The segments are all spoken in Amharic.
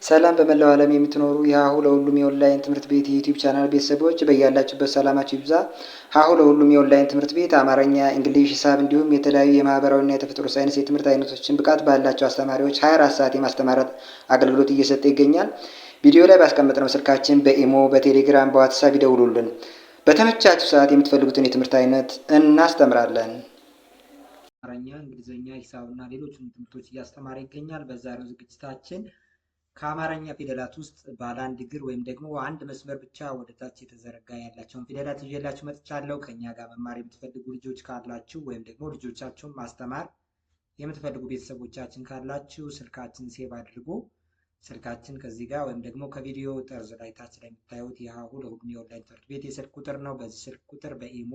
ሰላም በመላው ዓለም የምትኖሩ የሀሁ ለሁሉም የኦንላይን ትምህርት ቤት የዩቲዩብ ቻናል ቤተሰቦች በያላችሁበት ሰላማችሁ ይብዛ። ሀሁ ለሁሉም የኦንላይን ትምህርት ቤት አማርኛ፣ እንግሊዝ፣ ሂሳብ እንዲሁም የተለያዩ የማህበራዊና የተፈጥሮ ሳይንስ የትምህርት አይነቶችን ብቃት ባላቸው አስተማሪዎች 24 ሰዓት የማስተማር አገልግሎት እየሰጠ ይገኛል። ቪዲዮ ላይ ባስቀመጥነው ስልካችን በኢሞ፣ በቴሌግራም፣ በዋትሳፕ ይደውሉልን። በተመቻችሁ ሰዓት የምትፈልጉትን የትምህርት አይነት እናስተምራለን። አማርኛ፣ እንግሊዝኛ፣ ሂሳብና ሌሎችም ትምህርቶች እያስተማረ ይገኛል። በዛሬው ዝግጅታችን ከአማርኛ ፊደላት ውስጥ ባለ አንድ እግር ወይም ደግሞ አንድ መስመር ብቻ ወደ ታች የተዘረጋ ያላቸውን ፊደላት ይዤላችሁ መጥቻለሁ። ከኛ ጋር መማር የምትፈልጉ ልጆች ካላችሁ ወይም ደግሞ ልጆቻችሁን ማስተማር የምትፈልጉ ቤተሰቦቻችን ካላችሁ ስልካችን ሴቭ አድርጉ። ስልካችን ከዚህ ጋር ወይም ደግሞ ከቪዲዮ ጠርዝ ላይ ታች ላይ የምታዩት የሀሁ ለሁሉም የኦንላይን ትምህርት ቤት የስልክ ቁጥር ነው። በዚህ ስልክ ቁጥር በኢሞ፣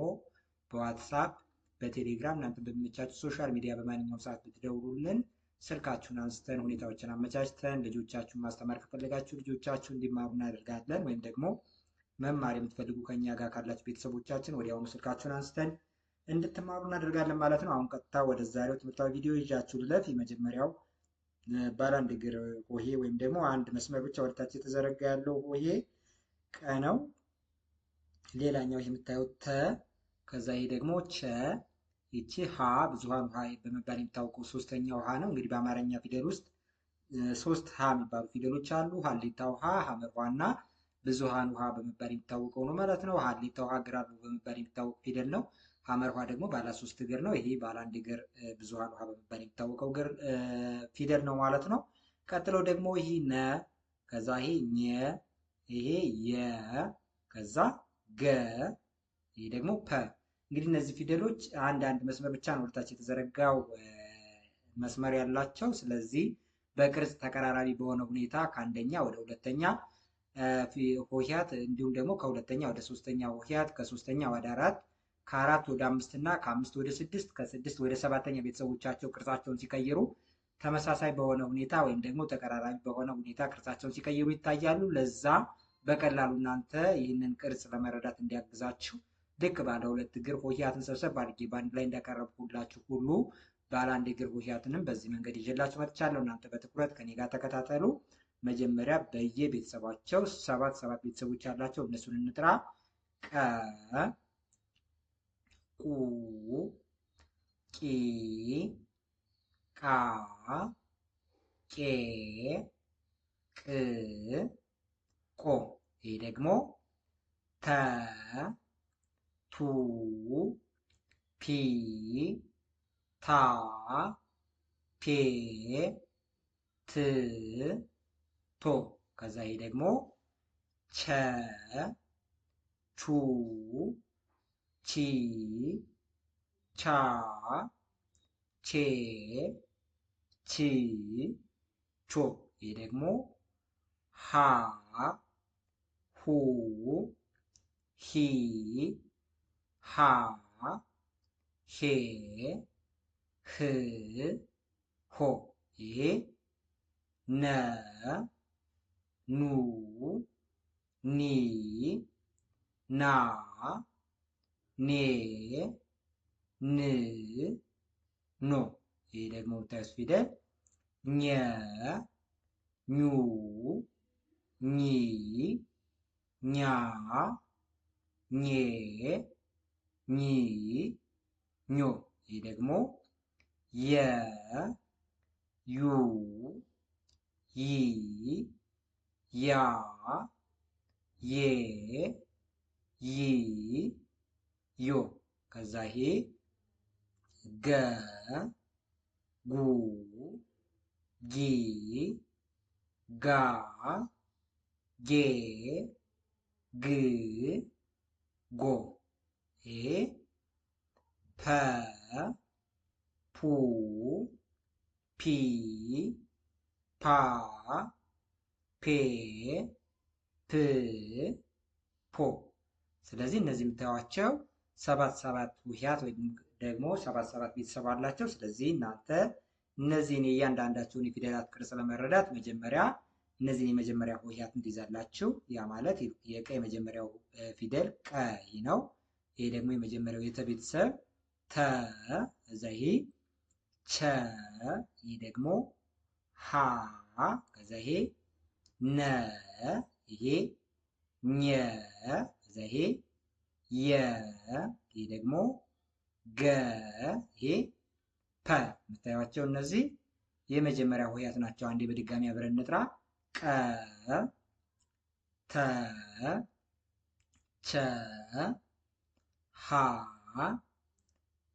በዋትሳፕ፣ በቴሌግራም እናንተ በሚመቻችሁ ሶሻል ሚዲያ በማንኛውም ሰዓት ብትደውሉልን ስልካችሁን አንስተን ሁኔታዎችን አመቻችተን ልጆቻችሁን ማስተማር ከፈለጋችሁ ልጆቻችሁ እንዲማሩ እናደርጋለን። ወይም ደግሞ መማር የምትፈልጉ ከኛ ጋር ካላችሁ ቤተሰቦቻችን ወዲያውኑ ስልካችሁን አንስተን እንድትማሩ እናደርጋለን ማለት ነው። አሁን ቀጥታ ወደ ዛሬው ትምህርታዊ ቪዲዮ ይዣችሁ ልለፍ። የመጀመሪያው ባለ አንድ እግር ሆሄ ወይም ደግሞ አንድ መስመር ብቻ ወደታች የተዘረጋ ያለው ሆሄ ቀ ነው። ሌላኛው የምታዩት ተ፣ ከዛ ይሄ ደግሞ ቸ፣ ይቺ ሀ ብዙሃን ውሃ በመባል የሚታወቀው ሶስተኛው ውሃ ነው። እንግዲህ በአማርኛ ፊደል ውስጥ ሶስት ሀ የሚባሉ ፊደሎች አሉ። ሀሌታ ውሃ፣ ሐመር ውሃ እና ብዙሃን ውሃ በመባል የሚታወቀው ነው ማለት ነው። ሀሌታ ውሃ ግራር በመባል የሚታወቅ ፊደል ነው። ሐመር ውሃ ደግሞ ባለ ሶስት እግር ነው። ይሄ ባለ አንድ እግር ብዙሃን ውሃ በመባል የሚታወቀው እግር ፊደል ነው ማለት ነው። ቀጥለው ደግሞ ይሄ ነ፣ ከዛ ይሄ ኘ፣ ይሄ የ፣ ከዛ ገ፣ ይሄ ደግሞ ፐ። እንግዲህ እነዚህ ፊደሎች አንድ መስመር ብቻ ነው ወደታች የተዘረጋው መስመር ያላቸው። ስለዚህ በቅርጽ ተቀራራቢ በሆነ ሁኔታ ከአንደኛ ወደ ሁለተኛ ሆሄያት እንዲሁም ደግሞ ከሁለተኛ ወደ ሶስተኛ ሆሄያት፣ ከሶስተኛ ወደ አራት፣ ከአራት ወደ አምስት እና ከአምስት ወደ ስድስት፣ ከስድስት ወደ ሰባተኛ ቤተሰቦቻቸው ቅርጻቸውን ሲቀይሩ ተመሳሳይ በሆነ ሁኔታ ወይም ደግሞ ተቀራራቢ በሆነ ሁኔታ ቅርጻቸውን ሲቀይሩ ይታያሉ። ለዛ በቀላሉ እናንተ ይህንን ቅርጽ ለመረዳት እንዲያግዛችሁ ልክ ባለ ሁለት እግር ሆሄያትን ሰብሰብ አድርጌ በአንድ ላይ እንዳቀረብኩላችሁ ሁሉ ባለ አንድ እግር ሆሄያትንም በዚህ መንገድ ይዤላችሁ መጥቻለሁ። እናንተ በትኩረት ከኔ ጋር ተከታተሉ። መጀመሪያ በየቤተሰባቸው ሰባት ቤተሰቦች ያላቸው እነሱን እንጥራ። ቀ፣ ቁ፣ ቂ፣ ቃ፣ ቄ፣ ቅ፣ ቆ። ይህ ደግሞ ተ፣ ቱ፣ ፒ፣ ታ፣ ፔ፣ ት፣ ቶ። ከዛ ይሄ ደግሞ ቸ፣ ቹ፣ ቺ፣ ቻ፣ ቼ፣ ቺ፣ ቾ። ይሄ ደግሞ ሀ፣ ሁ፣ ሂ፣ ሃ፣ ሄ፣ ህ፣ ሆ። ይሄ ነ፣ ኑ፣ ኒ፣ ና፣ ኔ፣ ን፣ ኖ። ይሄ ደግሞ የምታዩት ፊደል ኘ፣ ኙ፣ ኚ፣ ኛ፣ ኜ፣ ኚ፣ ኞ። ይህ ደግሞ የ፣ ዩ፣ ይ፣ ያ፣ ዬ፣ ይ፣ ዮ። ከዛ ይሄ ገ፣ ጉ፣ ጊ፣ ጋ፣ ጌ፣ ግ፣ ጎ። ይሄ ፐ፣ ፑ፣ ፒ፣ ፓ፣ ፔ፣ ፕ፣ ፖ። ስለዚህ እነዚህ የምታዩቸው ሰባት ሆሄያት ወይም ደግሞ ሰባት ቤተሰብ አላቸው። ስለዚህ እናንተ እነዚህን የእያንዳንዳቸውን የፊደላት ቅርጽ ለመረዳት መጀመሪያ እነዚህን የመጀመሪያ ሆሄያትን ትይዛላችሁ። ያ ማለት የቀ የመጀመሪያው ፊደል ቀ ነው። ይሄ ደግሞ የመጀመሪያው የተ ቤተሰብ ተ፣ እዛ ይሄ ቸ፣ ይሄ ደግሞ ሀ፣ ከዛ ይሄ ነ ይሄ ኘ ከዛ ይሄ የ ይሄ ደግሞ ገ ይሄ ፐ የምታዩቸው እነዚህ የመጀመሪያ ሆሄያት ናቸው። አንዴ በድጋሚ አብረን እንጥራ። ቀ ተ ቸ ሀ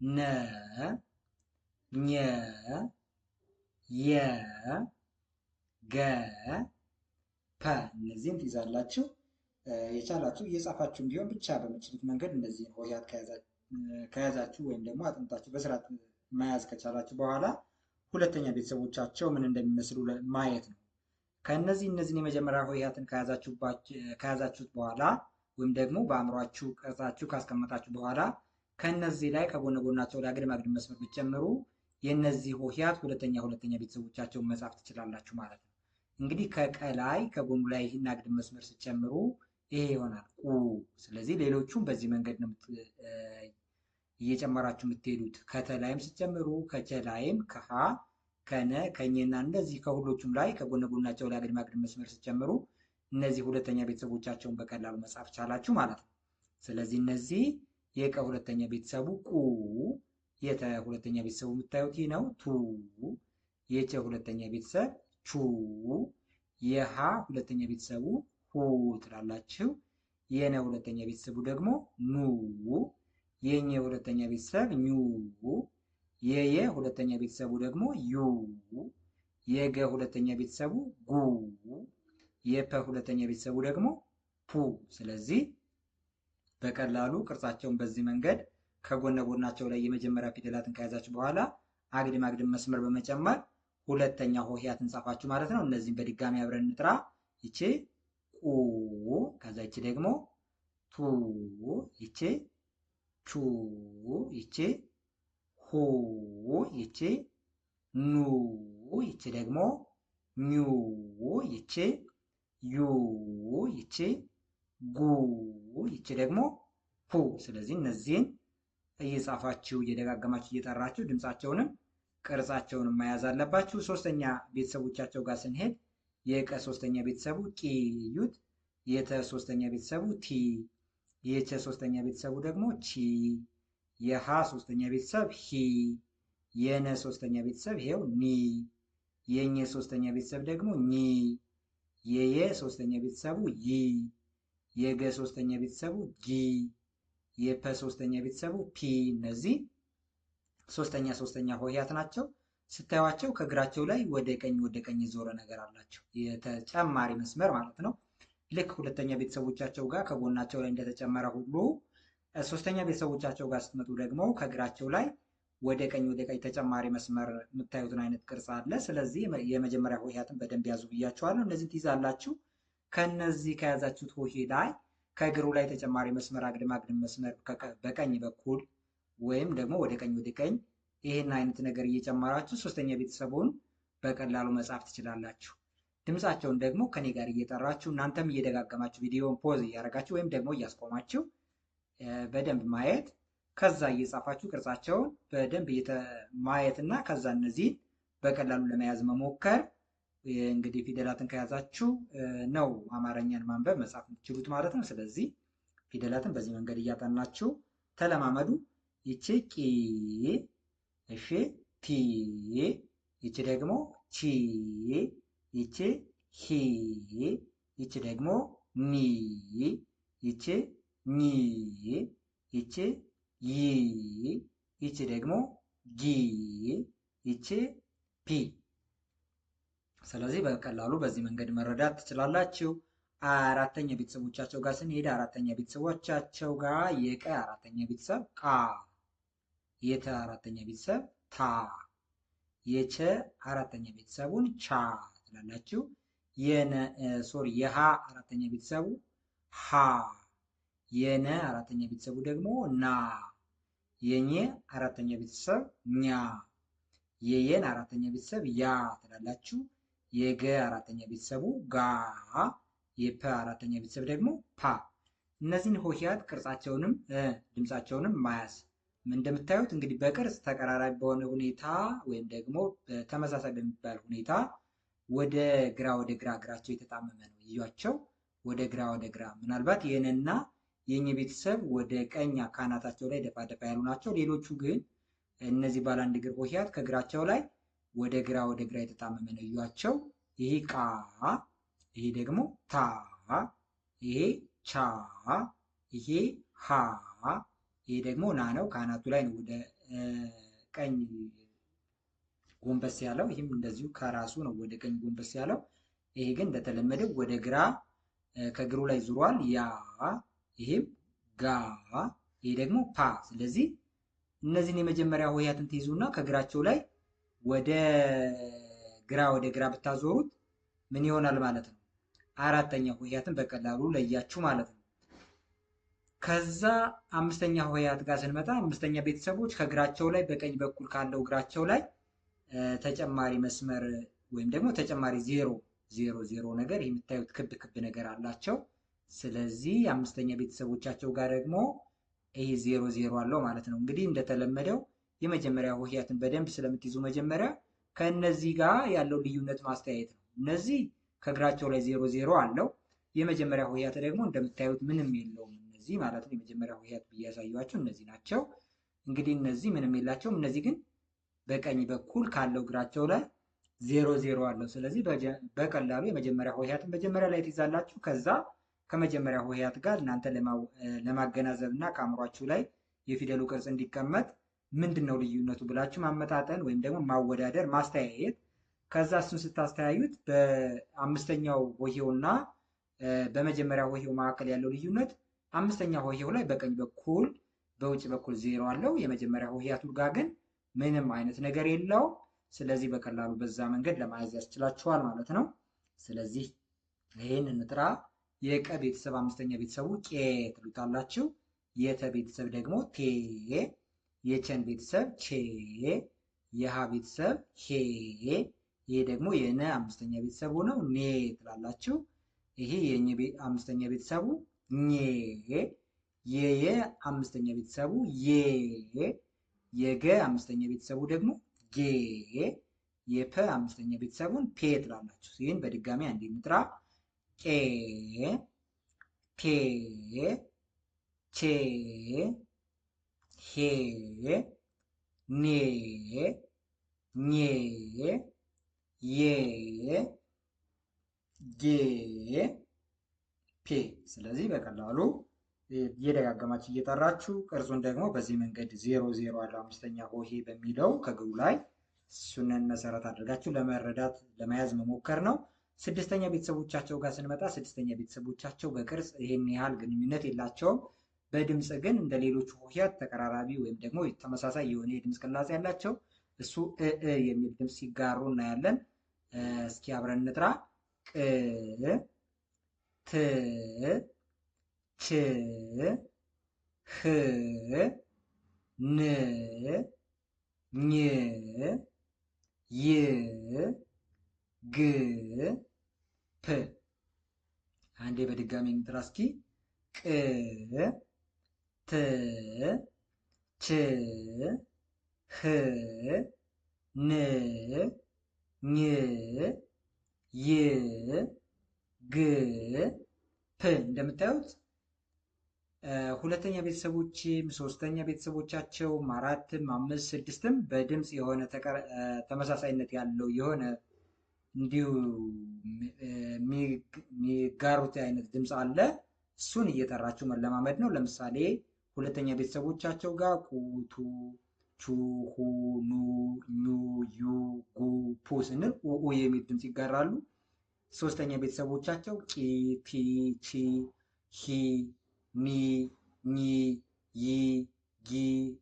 ነ ኘ የ ገ ፐ እነዚህን ትይዛላችሁ። የቻላችሁ እየጻፋችሁም ቢሆን ብቻ በምችሉት መንገድ እነዚህን ሆሄያት ከያዛችሁ ወይም ደግሞ አጥንታችሁ በስርዓት መያዝ ከቻላችሁ በኋላ ሁለተኛ ቤተሰቦቻቸው ምን እንደሚመስሉ ማየት ነው። እነዚህን የመጀመሪያ ሆሄያትን ከያዛችሁት በኋላ ወይም ደግሞ በአእምሯችሁ ቀርጻችሁ ካስቀመጣችሁ በኋላ ከነዚህ ላይ ከጎነ ጎናቸው ላይ አግድም አግድም መስመር ብትጨምሩ የነዚህ ሆሄያት ሁለተኛ ቤተሰቦቻቸውን መጻፍ ትችላላችሁ ማለት ነው። እንግዲህ ከቀ ላይ ከጎኑ ላይ ይህን አግድም መስመር ስትጨምሩ ይሄ ይሆናል ቁ። ስለዚህ ሌሎቹም በዚህ መንገድ ነው እየጨመራችሁ የምትሄዱት። ከተ ላይም ስትጨምሩ ከቸ ላይም ከሀ ከነ ከኘና እንደዚህ ከሁሎቹም ላይ ከጎነ ጎናቸው ላይ አግድም መስመር ስትጨምሩ እነዚህ ሁለተኛ ቤተሰቦቻቸውን በቀላሉ መጻፍ ቻላችሁ ማለት ነው። ስለዚህ እነዚህ የቀ ሁለተኛ ቤተሰቡ ቁ፣ የተ ሁለተኛ ቤተሰቡ የምታዩት ይህ ነው ቱ፣ የቸ ሁለተኛ ቤተሰብ ቹ፣ የሀ ሁለተኛ ቤተሰቡ ሁ ትላላችሁ። የነ ሁለተኛ ቤተሰቡ ደግሞ ኑ፣ የኘ ሁለተኛ ቤተሰብ ኙ፣ የየ ሁለተኛ ቤተሰቡ ደግሞ ዩ፣ የገ ሁለተኛ ቤተሰቡ ጉ፣ የፐ ሁለተኛ ቤተሰቡ ደግሞ ፑ። ስለዚህ በቀላሉ ቅርጻቸውን በዚህ መንገድ ከጎነ ጎናቸው ላይ የመጀመሪያ ፊደላትን ከያዛችሁ በኋላ አግድም መስመር በመጨመር ሁለተኛ ሆሄያት እንጻፋችሁ ማለት ነው። እነዚህም በድጋሚ አብረን እንጥራ። ይቺ ቁ፣ ከዛ ይቺ ደግሞ ቱ፣ ይቺ ቹ፣ ይቺ ሁ፣ ይቺ ኑ፣ ይቺ ደግሞ ኙ፣ ይቺ ዩ፣ ይቺ ጉ፣ ይቺ ደግሞ ፑ። ስለዚህ እነዚህን እየጻፋችሁ እየደጋገማችሁ እየጠራችሁ ድምፃቸውንም ቅርጻቸውንም መያዝ አለባችሁ። ሶስተኛ ቤተሰቦቻቸው ጋር ስንሄድ የቀ ሶስተኛ ቤተሰቡ ቂ እዩት። የተ ሶስተኛ ቤተሰቡ ቲ፣ የቸ ሶስተኛ ቤተሰቡ ደግሞ ቺ፣ የሃ ሶስተኛ ቤተሰብ ሂ፣ የነ ሶስተኛ ቤተሰብ ይሄው ኒ፣ የኘ ሶስተኛ ቤተሰብ ደግሞ ኒ፣ የየ ሶስተኛ ቤተሰቡ ይ፣ የገ ሶስተኛ ቤተሰቡ ጊ፣ የፐ ሶስተኛ ቤተሰቡ ፒ። እነዚህ ሶስተኛ ሆሄያት ናቸው። ስታዩቸው ከእግራቸው ላይ ወደ ቀኝ የዞረ ነገር አላቸው፣ የተጨማሪ መስመር ማለት ነው። ልክ ሁለተኛ ቤተሰቦቻቸው ጋር ከጎናቸው ላይ እንደተጨመረ ሁሉ ሶስተኛ ቤተሰቦቻቸው ጋር ስትመጡ ደግሞ ከእግራቸው ላይ ወደ ቀኝ ተጨማሪ መስመር የምታዩትን አይነት ቅርጽ አለ። ስለዚህ የመጀመሪያ ሆሄያትን በደንብ ያዙ ብያቸዋለሁ። እነዚህን ትይዛላችሁ። ከነዚህ ከያዛችሁት ሆሄ ላይ ከእግሩ ላይ ተጨማሪ መስመር አግድም መስመር በቀኝ በኩል ወይም ደግሞ ወደ ቀኝ ይሄን አይነት ነገር እየጨመራችሁ ሶስተኛ ቤተሰቡን በቀላሉ መጻፍ ትችላላችሁ። ድምፃቸውን ደግሞ ከኔ ጋር እየጠራችሁ እናንተም እየደጋገማችሁ ቪዲዮን ፖዝ እያደረጋችሁ ወይም ደግሞ እያስቆማችሁ በደንብ ማየት፣ ከዛ እየጻፋችሁ ቅርጻቸውን በደንብ ማየት እና ከዛ እነዚህን በቀላሉ ለመያዝ መሞከር። እንግዲህ ፊደላትን ከያዛችሁ ነው አማርኛን ማንበብ መጻፍ የምትችሉት ማለት ነው። ስለዚህ ፊደላትን በዚህ መንገድ እያጠናችሁ ተለማመዱ። ይቺ ቂ፣ እሺ ቲ፣ ይቺ ደግሞ ቺ፣ ይቺ ሂ፣ ይቺ ደግሞ ኒ፣ ይቺ ኒ፣ ይቺ ይ፣ ይቺ ደግሞ ጊ፣ ይቺ ፒ። ስለዚህ በቀላሉ በዚህ መንገድ መረዳት ትችላላችሁ። አራተኛ ቤተሰቦቻቸው ጋር ስንሄድ አራተኛ ቤተሰቦቻቸው ጋር የቀ አራተኛ ቤተሰብ ቃ፣ የተ አራተኛ ቤተሰብ ታ፣ የቸ አራተኛ ቤተሰቡን ቻ ትላላችሁ። የሃ አራተኛ ቤተሰቡ ሃ፣ የነ አራተኛ ቤተሰቡ ደግሞ ና፣ የኘ አራተኛ ቤተሰብ ኛ፣ የየን አራተኛ ቤተሰብ ያ ትላላችሁ። የገ አራተኛ ቤተሰቡ ጋ፣ የፐ አራተኛ ቤተሰብ ደግሞ ፓ። እነዚህን ሆሄያት ቅርጻቸውንም ድምፃቸውንም ማያዝ እንደምታዩት እንግዲህ በቅርጽ ተቀራራቢ በሆነ ሁኔታ ወይም ደግሞ ተመሳሳይ በሚባል ሁኔታ ወደ ግራ እግራቸው የተጣመመ ነው። እያቸው ወደ ግራ ምናልባት የነና የኘ ቤተሰብ ወደ ቀኝ ካናታቸው ላይ ደፋ ደፋ ያሉ ናቸው። ሌሎቹ ግን እነዚህ ባለ አንድ እግር ሆሄያት ከእግራቸው ላይ ወደ ግራ የተጣመመ ነው። እያቸው ይሄ ቃ፣ ይሄ ደግሞ ታ፣ ይሄ ቻ፣ ይሄ ሀ፣ ይሄ ደግሞ ና ነው። ካናቱ ላይ ነው ወደ ቀኝ ጎንበስ ያለው። ይህም እንደዚሁ ከራሱ ነው ወደ ቀኝ ጎንበስ ያለው። ይሄ ግን እንደተለመደው ወደ ግራ ከእግሩ ላይ ዙሯል። ያ፣ ይሄም ጋ፣ ይሄ ደግሞ ፓ። ስለዚህ እነዚህን የመጀመሪያ ሆሄያትን ትይዙና ከእግራቸው ላይ ወደ ግራ ብታዞሩት ምን ይሆናል ማለት ነው? አራተኛ ሆሄያትን በቀላሉ ለያችሁ ማለት ነው። ከዛ አምስተኛ ሆሄያት ጋር ስንመጣ አምስተኛ ቤተሰቦች ከእግራቸው ላይ በቀኝ በኩል ካለው እግራቸው ላይ ተጨማሪ መስመር ወይም ደግሞ ተጨማሪ ዜሮ ነገር የምታዩት ክብ ነገር አላቸው። ስለዚህ አምስተኛ ቤተሰቦቻቸው ጋር ደግሞ ይሄ ዜሮ አለው ማለት ነው። እንግዲህ እንደተለመደው የመጀመሪያ ሆሄያትን በደንብ ስለምትይዙ መጀመሪያ ከእነዚህ ጋር ያለው ልዩነት ማስተያየት ነው። እነዚህ ከእግራቸው ላይ ዜሮ አለው። የመጀመሪያ ሆሄያት ደግሞ እንደምታዩት ምንም የለውም። እነዚህ ማለት ነው የመጀመሪያ ሆሄያት ብያሳያችሁ እነዚህ ናቸው። እንግዲህ እነዚህ ምንም የላቸውም። እነዚህ ግን በቀኝ በኩል ካለው እግራቸው ላይ ዜሮ አለው። ስለዚህ በቀላሉ የመጀመሪያ ሆሄያትን መጀመሪያ ላይ ትይዛላችሁ። ከዛ ከመጀመሪያ ሆሄያት ጋር እናንተ ለማገናዘብ እና ከአእምሯችሁ ላይ የፊደሉ ቅርጽ እንዲቀመጥ ምንድን ነው ልዩነቱ ብላችሁ ማመጣጠን ወይም ደግሞ ማወዳደር፣ ማስተያየት። ከዛ እሱን ስታስተያዩት በአምስተኛው ሆሄውና በመጀመሪያ ሆሄው መካከል ያለው ልዩነት አምስተኛ ሆሄው ላይ በቀኝ በኩል በውጭ በኩል ዜሮ አለው። የመጀመሪያ ሆሄያቱ ጋር ግን ምንም አይነት ነገር የለው። ስለዚህ በቀላሉ በዛ መንገድ ለማያዝ ያስችላችኋል ማለት ነው። ስለዚህ ይህን እንጥራ። የቀ ቤተሰብ አምስተኛ ቤተሰቡ ቄ ትሉታላችሁ። የተ ቤተሰብ ደግሞ ቴ፣ የቸን ቤተሰብ ቼ፣ የሃ ቤተሰብ ሄ፣ ይሄ ደግሞ የነ አምስተኛ ቤተሰቡ ነው ኔ ትላላችሁ። ይሄ የኘ አምስተኛ ቤተሰቡ ኘ፣ የየ አምስተኛ ቤተሰቡ ዬ፣ የገ አምስተኛ ቤተሰቡ ደግሞ ጌ፣ የፐ አምስተኛ ቤተሰቡን ፔ ትላላችሁ። ይህን በድጋሚ አንዴ እንጥራ። ቄ፣ ፔ፣ ቼ፣ ሄ፣ ኔ፣ ኜ፣ ዬ፣ ጌ፣ ፔ። ስለዚህ በቀላሉ እየደጋገማችሁ እየጠራችሁ ቅርጹን ደግሞ በዚህ መንገድ ዜሮ አለው አምስተኛ ሆሄ በሚለው ከግቡ ላይ እሱንን መሰረት አድርጋችሁ ለመረዳት ለመያዝ መሞከር ነው። ስድስተኛ ቤተሰቦቻቸው ጋር ስንመጣ ስድስተኛ ቤተሰቦቻቸው በቅርጽ ይሄን ያህል ግንኙነት የላቸውም። በድምፅ ግን እንደ ሌሎቹ ሆሄያት ተቀራራቢ ወይም ደግሞ ተመሳሳይ የሆነ የድምፅ ቅላጼ ያላቸው እሱ የሚል ድምፅ ሲጋሩ እናያለን። እስኪ አብረን እንጥራ። ቅ፣ ት፣ ች፣ ህ፣ ን፣ ኝ፣ ይ፣ ግ፣ ፕ። አንዴ በድጋሚ እንጥራ እስኪ። ቅ፣ ት፣ ች፣ ህ፣ ን፣ ኝ፣ ይ፣ ግ፣ ፕ። እንደምታዩት ሁለተኛ ቤተሰቦችም ሶስተኛ ቤተሰቦቻቸውም አራትም አምስት ስድስትም በድምፅ የሆነ ተመሳሳይነት ያለው የሆነ እንዲሁ የሚጋሩት አይነት ድምፅ አለ። እሱን እየጠራችሁ መለማመድ ነው። ለምሳሌ ሁለተኛ ቤተሰቦቻቸው ጋር ቁ፣ ቱ፣ ቹ፣ ሁ፣ ኑ፣ ኙ፣ ዩ፣ ጉ፣ ፑ ስንል ኡ የሚል ድምፅ ይጋራሉ። ሶስተኛ ቤተሰቦቻቸው ቂ፣ ፒ፣ ቺ፣ ሂ፣ ኒ፣ ኒ፣ ይ፣ ጊ፣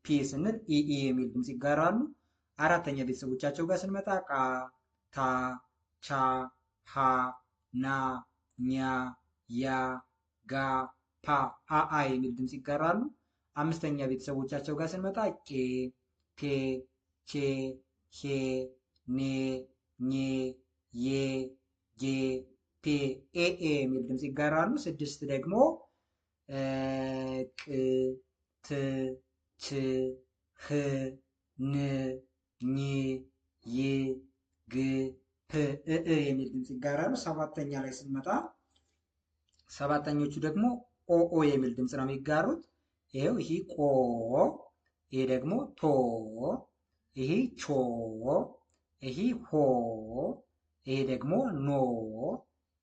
ፒ ስንል ኢ የሚል ድምፅ ይጋራሉ። አራተኛ ቤተሰቦቻቸው ጋር ስንመጣ ቃ፣ ታ፣ ቻ፣ ሃ፣ ና፣ ኛ፣ ያ፣ ጋ፣ ፓ፣ አ የሚል ድምፅ ይጋራሉ። አምስተኛ ቤተሰቦቻቸው ጋር ስንመጣ ቄ፣ ፔ፣ ቼ፣ ሄ፣ ኔ፣ ኜ፣ ዬ፣ ጌ፣ ፔ፣ ኤ የሚል ድምፅ ይጋራሉ። ስድስት ደግሞ ቅ፣ ት፣ ች፣ ህ፣ ን፣ ኝ፣ ይ፣ ግ፣ ፕ፣ የሚል ይጋራሉ። ሰባተኛ ላይ ስንመጣ ሰባተኞቹ ደግሞ ኦኦ የሚል ድምፅ ነው የሚጋሩት። ይሄው ይሄ ቆ፣ ይሄ ደግሞ ቶ፣ ይሄ ቾ፣ ይሄ ሆ፣ ይሄ ደግሞ ኖ፣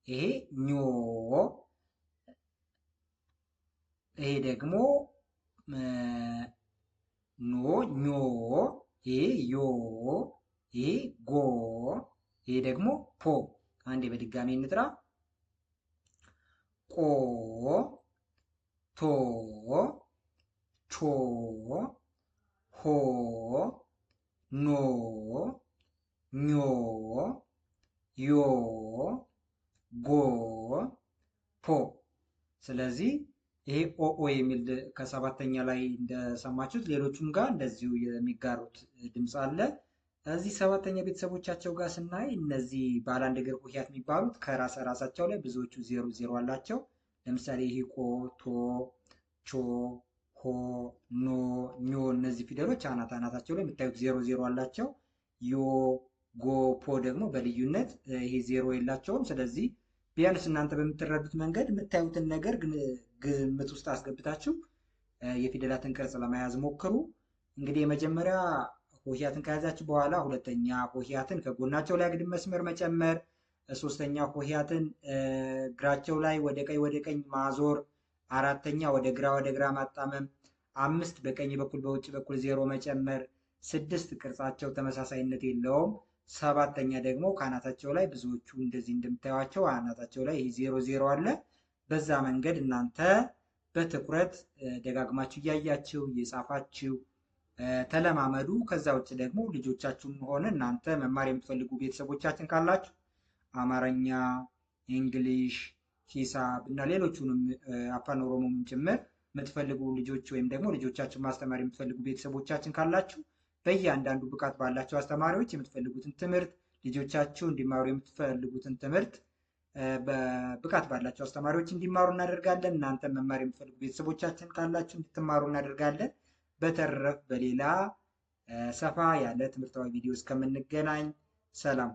ይሄ ኞ፣ ይሄ ደግሞ ኖ ኞ፣ ይሄ ዮ፣ ይሄ ጎ፣ ይሄ ደግሞ ፖ። አንዴ በድጋሚ እንጥራ። ቆ፣ ቶ፣ ቾ፣ ሆ፣ ኖ፣ ኞ፣ ዮ፣ ጎ፣ ፖ። ስለዚህ ይሄ ኦኦ የሚል ከሰባተኛ ላይ እንደሰማችሁት ሌሎቹም ጋር እንደዚሁ የሚጋሩት ድምፅ አለ። እዚህ ሰባተኛ ቤተሰቦቻቸው ጋር ስናይ እነዚህ ባለ አንድ እግር ሆሄያት የሚባሉት ከራሳቸው ላይ ብዙዎቹ ዜሮ ዜሮ አላቸው። ለምሳሌ ይሄ ቆ፣ ቶ፣ ቾ፣ ሆ፣ ኖ፣ ኞ እነዚህ ፊደሎች አናታቸው ላይ የምታዩት ዜሮ ዜሮ አላቸው። ዮ፣ ጎ፣ ፖ ደግሞ በልዩነት ይሄ ዜሮ የላቸውም። ስለዚህ ቢያንስ እናንተ በምትረዱት መንገድ የምታዩትን ነገር ግምት ውስጥ አስገብታችሁ የፊደላትን ቅርጽ ለመያዝ ሞክሩ። እንግዲህ የመጀመሪያ ሆሄያትን ከያዛችሁ በኋላ ሁለተኛ ሆሄያትን ከጎናቸው ላይ አግድም መስመር መጨመር፣ ሶስተኛ ሆሄያትን እግራቸው ላይ ወደ ቀኝ ማዞር፣ አራተኛ ወደ ግራ ማጣመም፣ አምስት በቀኝ በኩል በውጭ በኩል ዜሮ መጨመር፣ ስድስት ቅርጻቸው ተመሳሳይነት የለውም። ሰባተኛ ደግሞ ከአናታቸው ላይ ብዙዎቹ እንደዚህ እንደምታዩቸው አናታቸው ላይ ይህ ዜሮ ዜሮ አለ። በዛ መንገድ እናንተ በትኩረት ደጋግማችሁ እያያችሁ እየጻፋችሁ ተለማመዱ። ከዛ ውጭ ደግሞ ልጆቻችሁም ሆነ እናንተ መማር የምትፈልጉ ቤተሰቦቻችን ካላችሁ አማርኛ፣ እንግሊሽ፣ ሂሳብ እና ሌሎቹንም አፋን ኦሮሞም ጭምር የምትፈልጉ ልጆች ወይም ደግሞ ልጆቻችሁን ማስተማር የምትፈልጉ ቤተሰቦቻችን ካላችሁ በእያንዳንዱ ብቃት ባላቸው አስተማሪዎች የምትፈልጉትን ትምህርት ልጆቻችሁ እንዲማሩ የምትፈልጉትን ትምህርት በብቃት ባላቸው አስተማሪዎች እንዲማሩ እናደርጋለን። እናንተ መማር የምትፈልጉ ቤተሰቦቻችን ካላችሁ እንድትማሩ እናደርጋለን። በተረፍ በሌላ ሰፋ ያለ ትምህርታዊ ቪዲዮ እስከምንገናኝ ሰላም።